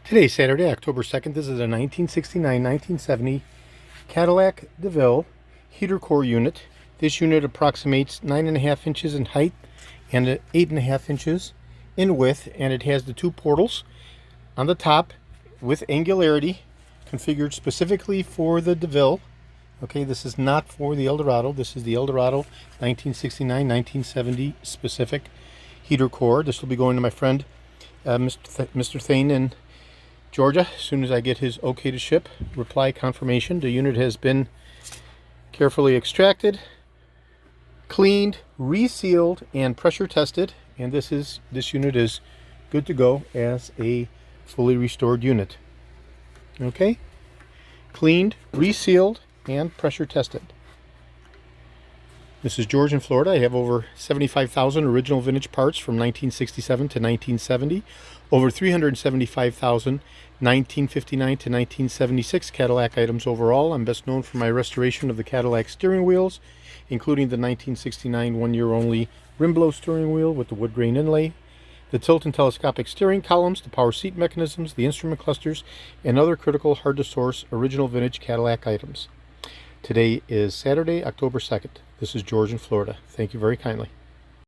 Today's Saturday, October 2nd. This is a 1969-1970 Cadillac DeVille heater core unit. This unit approximates 9.5 inches in height and 8.5 inches in width, and it has the two portals on the top with angularity configured specifically for the DeVille. Okay, this is not for the Eldorado. This is the Eldorado 1969-1970 specific heater core. This will be going to my friend Mr. Thane in Georgia as soon as I get his okay to ship. Reply confirmation. The unit has been carefully extracted, cleaned, resealed, and pressure tested, and this unit is good to go as a fully restored unit. Okay, cleaned, resealed, and pressure tested. This is George in Florida. I have over 75,000 original vintage parts from 1967 to 1970, over 375,000 1959 to 1976 Cadillac items overall. I'm best known for my restoration of the Cadillac steering wheels, including the 1969 one-year-only rim blow steering wheel with the wood grain inlay, the tilt and telescopic steering columns, the power seat mechanisms, the instrument clusters, and other critical, hard-to-source original vintage Cadillac items. Today is Saturday, October 2nd. This is George in Florida. Thank you very kindly.